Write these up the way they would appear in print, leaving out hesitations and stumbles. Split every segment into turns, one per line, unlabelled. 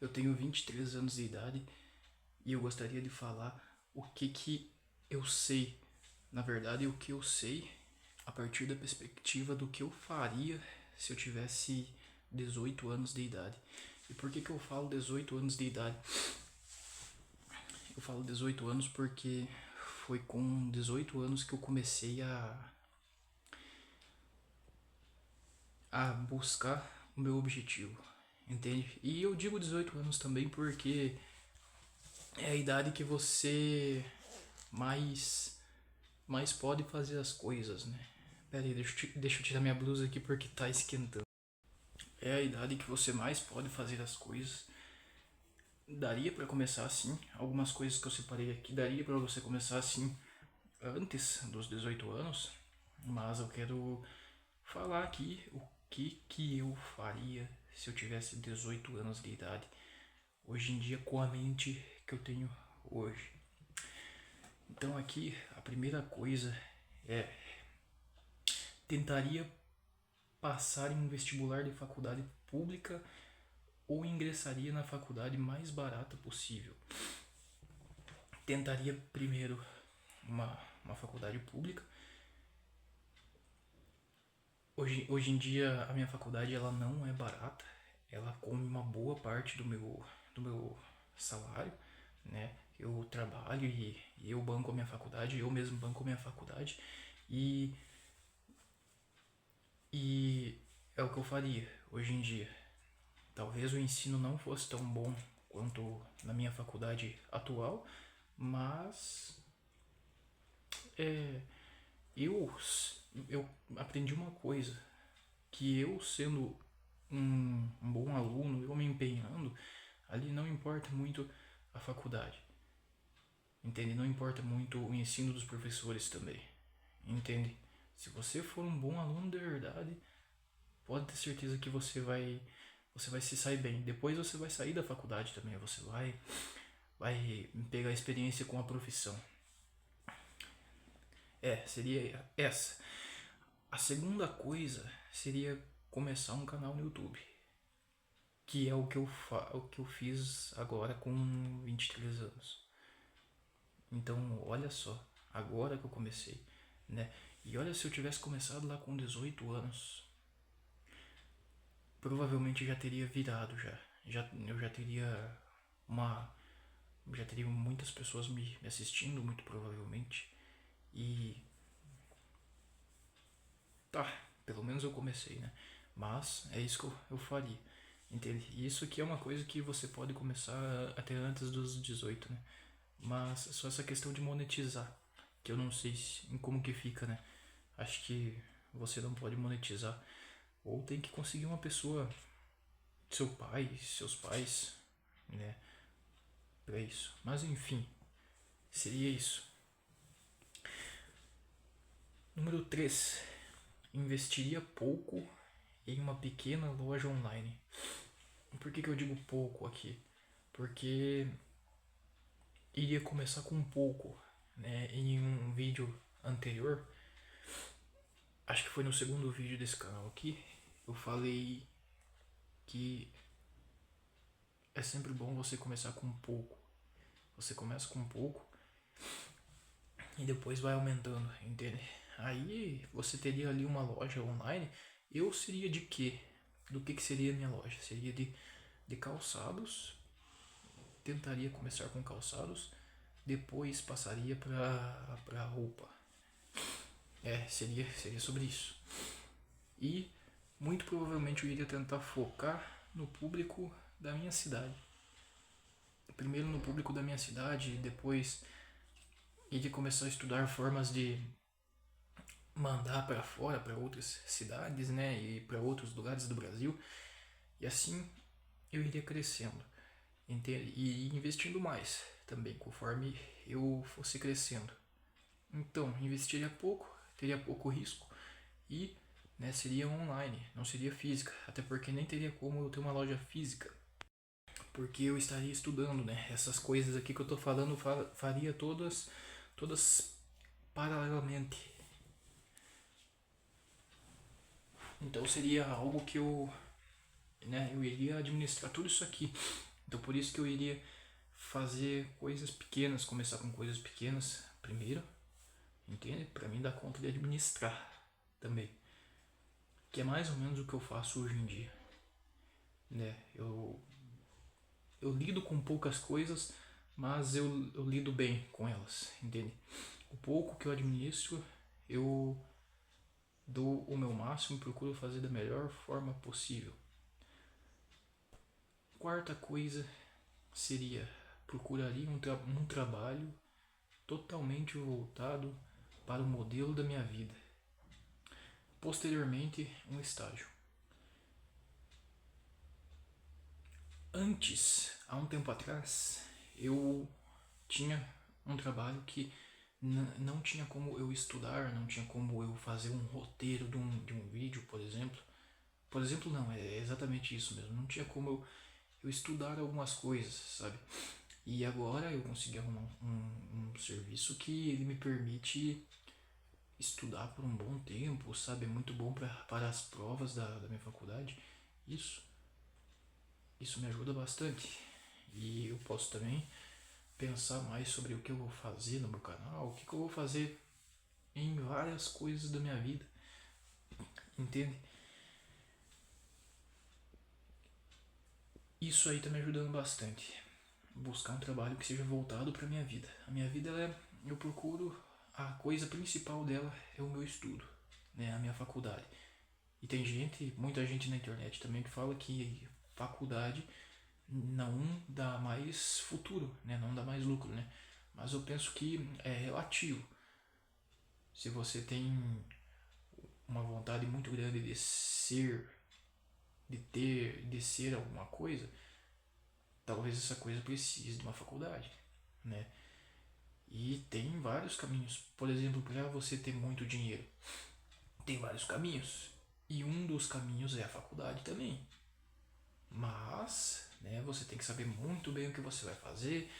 Eu tenho 23 anos de idade e eu gostaria de falar o que eu sei. Na verdade, o que eu sei a partir da perspectiva do que eu faria se eu tivesse 18 anos de idade. E por que eu falo 18 anos de idade? Eu falo 18 anos porque foi com 18 anos que eu comecei a buscar o meu objetivo, entende? E eu digo 18 anos também porque é a idade que você mais pode fazer as coisas, né? Pera aí, deixa eu tirar minha blusa aqui porque tá esquentando. É a idade que você mais pode fazer as coisas. Daria pra começar assim, algumas coisas que eu separei aqui, daria pra você começar assim antes dos 18 anos, mas eu quero falar aqui o que eu faria se eu tivesse 18 anos de idade, hoje em dia com a mente que eu tenho hoje. Então aqui a primeira coisa é tentaria passar em um vestibular de faculdade pública ou ingressaria na faculdade mais barata possível. Tentaria primeiro uma faculdade pública. Hoje em dia a minha faculdade ela não é barata, ela come uma boa parte do meu salário, né? Eu trabalho e eu banco a minha faculdade, eu mesmo banco a minha faculdade e, e é o que eu faria hoje em dia. Talvez o ensino não fosse tão bom quanto na minha faculdade atual, mas é, eu, eu aprendi uma coisa, que eu sendo um bom aluno, eu me empenhando, ali não importa muito a faculdade, entende? Não importa muito o ensino dos professores também, entende? Se você for um bom aluno de verdade, pode ter certeza que você vai se sair bem. Depois você vai sair da faculdade também, você vai pegar experiência com a profissão. Seria essa. A segunda coisa seria começar um canal no YouTube, que é o que eu fiz agora com 23 anos. Então, olha só, agora que eu comecei, né? E olha, se eu tivesse começado lá com 18 anos, provavelmente já teria virado eu uma já teria muitas pessoas me assistindo, muito provavelmente. E tá, pelo menos eu comecei, né? Mas é isso que eu faria. Entende? E isso aqui é uma coisa que você pode começar até antes dos 18, né? Mas só essa questão de monetizar, que eu não sei em como que fica, né? Acho que você não pode monetizar. Ou tem que conseguir uma pessoa, seu pai, seus pais, né? Pra isso. Mas enfim, seria isso. Número 3. Investiria pouco em uma pequena loja online. Por que eu digo pouco aqui? Porque iria começar com pouco, né? Em um vídeo anterior, acho que foi no segundo vídeo desse canal aqui, eu falei que é sempre bom você começar com pouco. Você começa com pouco e depois vai aumentando, entende? Aí você teria ali uma loja online. Eu seria de quê? Do que seria a minha loja? Seria de calçados. Tentaria começar com calçados, depois passaria para roupa. Seria sobre isso. E muito provavelmente eu iria tentar focar no público da minha cidade. Primeiro no público da minha cidade, depois iria começar a estudar formas de mandar para fora, para outras cidades, né, e para outros lugares do Brasil. E assim eu iria crescendo, entende? E investindo mais também, conforme eu fosse crescendo. Então, investiria pouco, teria pouco risco e, né, seria online, não seria física, até porque nem teria como eu ter uma loja física, porque eu estaria estudando, né? Essas coisas aqui que eu tô falando faria todas paralelamente. Então seria algo que eu iria administrar tudo isso aqui Então por isso que eu iria fazer coisas pequenas, começar com coisas pequenas primeiro, entende? Para mim dar conta de administrar também, que é mais ou menos o que eu faço hoje em dia, né? Eu lido com poucas coisas, mas eu lido bem com elas, entende? O pouco que eu administro, eu dou o meu máximo e procuro fazer da melhor forma possível. Quarta coisa seria procuraria um trabalho totalmente voltado para o modelo da minha vida. Posteriormente, um estágio. Antes, há um tempo atrás, eu tinha um trabalho que não tinha como eu estudar, não tinha como eu fazer um roteiro de um vídeo, por exemplo. Por exemplo, não, é exatamente isso mesmo. Não tinha como eu estudar algumas coisas, sabe? E agora eu consegui arrumar um serviço que ele me permite estudar por um bom tempo, sabe? É muito bom para as provas da minha faculdade. Isso, isso me ajuda bastante. E eu posso também pensar mais sobre o que eu vou fazer no meu canal, o que eu vou fazer em várias coisas da minha vida, entende? Isso aí tá me ajudando bastante. Buscar um trabalho que seja voltado para minha vida. A minha vida, eu procuro, a coisa principal dela é o meu estudo, né? A minha faculdade. E tem gente, muita gente na internet também que fala que faculdade não dá mais futuro, né? Não dá mais lucro, né? Mas eu penso que é relativo. Se você tem uma vontade muito grande de ser alguma coisa, talvez essa coisa precise de uma faculdade, né? E tem vários caminhos. Por exemplo, para você ter muito dinheiro, tem vários caminhos. E um dos caminhos é a faculdade também. Mas, né, você tem que saber muito bem o que você vai fazer.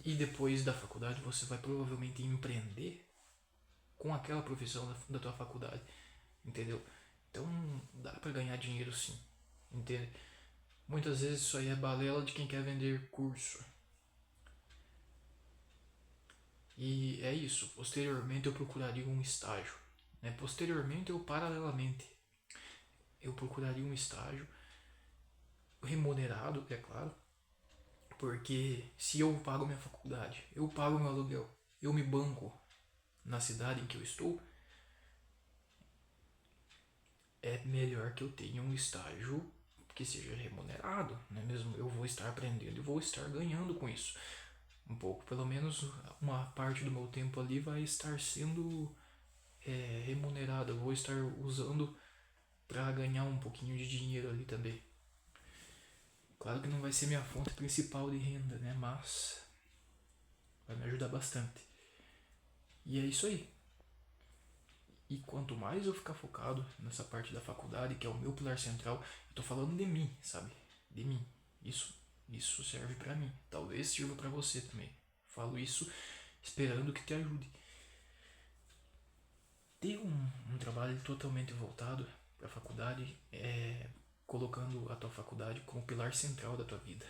E depois da faculdade você vai provavelmente empreender com aquela profissão da tua faculdade, entendeu? Então dá para ganhar dinheiro sim, entende? Muitas vezes isso aí é balela de quem quer vender curso. E é isso. Posteriormente eu procuraria um estágio, né? Posteriormente ou paralelamente eu procuraria um estágio remunerado, é claro, porque se eu pago minha faculdade, eu pago meu aluguel, eu me banco na cidade em que eu estou, é melhor que eu tenha um estágio que seja remunerado, não é mesmo? Eu vou estar aprendendo e vou estar ganhando com isso. Um pouco, pelo menos uma parte do meu tempo ali vai estar sendo remunerada. Eu vou estar usando para ganhar um pouquinho de dinheiro ali também. Claro que não vai ser minha fonte principal de renda, né? Mas vai me ajudar bastante. E é isso aí. E quanto mais eu ficar focado nessa parte da faculdade, que é o meu pilar central, eu tô falando de mim, sabe? De mim. Isso serve pra mim. Talvez sirva pra você também. Falo isso esperando que te ajude. Ter um trabalho totalmente voltado pra faculdade é colocando a tua faculdade como pilar central da tua vida.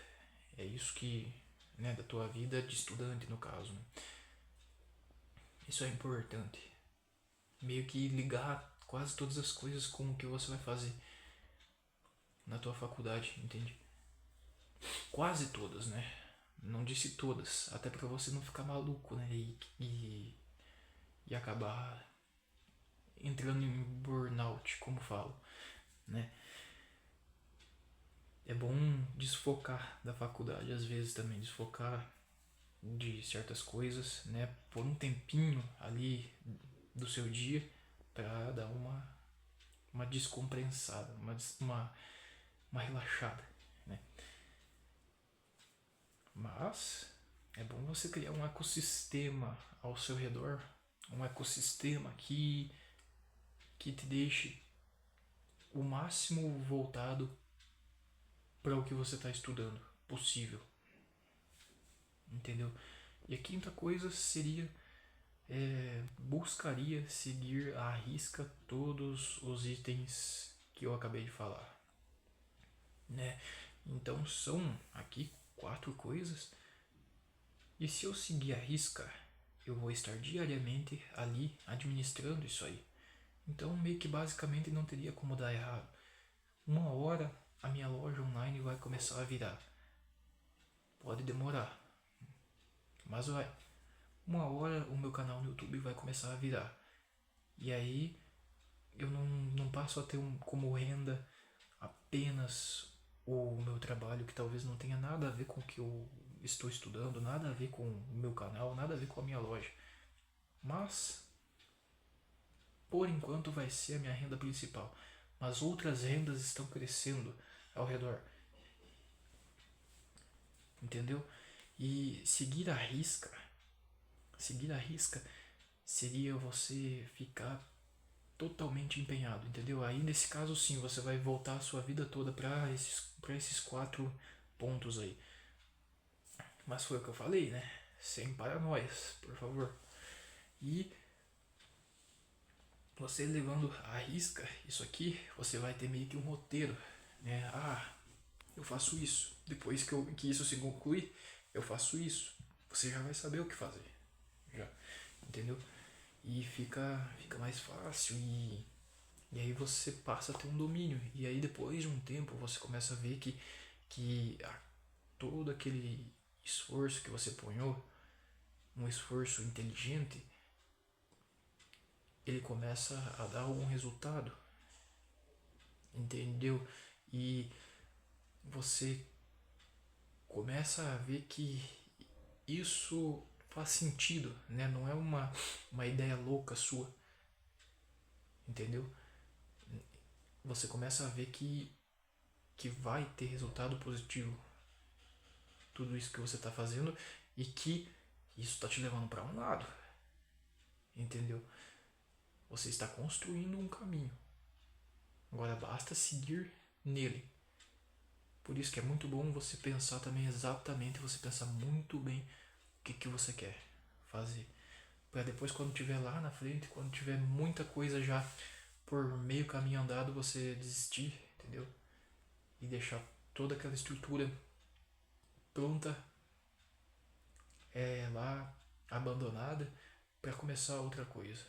É isso que, né, da tua vida de estudante no caso, né? Isso é importante. Meio que ligar quase todas as coisas com o que você vai fazer na tua faculdade, entende? Quase todas, né? Não disse todas, até pra você não ficar maluco, né? E acabar entrando em burnout, como falo, né? É bom desfocar da faculdade, às vezes também, desfocar de certas coisas, né? Por um tempinho ali do seu dia para dar uma descompensada, uma relaxada, né? Mas é bom você criar um ecossistema ao seu redor, um ecossistema que te deixe o máximo voltado para o que você está estudando possível, entendeu? E a quinta coisa seria buscaria seguir à risca todos os itens que eu acabei de falar, né? Então são aqui 4 coisas. E se eu seguir a risca, eu vou estar diariamente ali administrando isso aí. Então, meio que basicamente não teria como dar errado. Uma hora a minha loja online vai começar a virar. Pode demorar, mas vai. Uma hora o meu canal no YouTube vai começar a virar. E aí eu não passo a ter como renda apenas o meu trabalho, que talvez não tenha nada a ver com o que eu estou estudando, nada a ver com o meu canal, nada a ver com a minha loja. Mas, por enquanto, vai ser a minha renda principal. Mas outras rendas estão crescendo ao redor. Entendeu? E seguir a risca seria você ficar totalmente empenhado, entendeu? Aí nesse caso sim, você vai voltar a sua vida toda para esses 4 pontos aí. Mas foi o que eu falei, né? Sem paranoias, por favor. E você levando à risca isso aqui, você vai ter meio que um roteiro, né? Ah, eu faço isso. Depois que isso se concluir, eu faço isso. Você já vai saber o que fazer. Já, entendeu? E fica mais fácil e aí você passa a ter um domínio. E aí depois de um tempo você começa a ver que todo aquele esforço que você ponhou, um esforço inteligente, ele começa a dar algum resultado, entendeu? E você começa a ver que isso faz sentido, né? Não é uma ideia louca sua, entendeu? Você começa a ver que vai ter resultado positivo tudo isso que você está fazendo e que isso está te levando para um lado, entendeu? Você está construindo um caminho. Agora basta seguir nele. Por isso que é muito bom você pensar também exatamente, você pensar muito bem o que você quer fazer. Para depois quando tiver lá na frente, quando tiver muita coisa já por meio caminho andado, você desistir, entendeu? E deixar toda aquela estrutura pronta lá abandonada para começar outra coisa,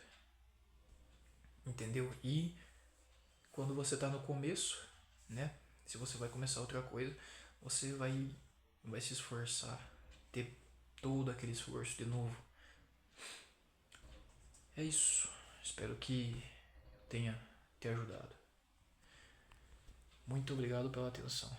entendeu? E quando você está no começo, né? Se você vai começar outra coisa, você vai se esforçar, ter todo aquele esforço de novo. É isso. Espero que tenha te ajudado. Muito obrigado pela atenção.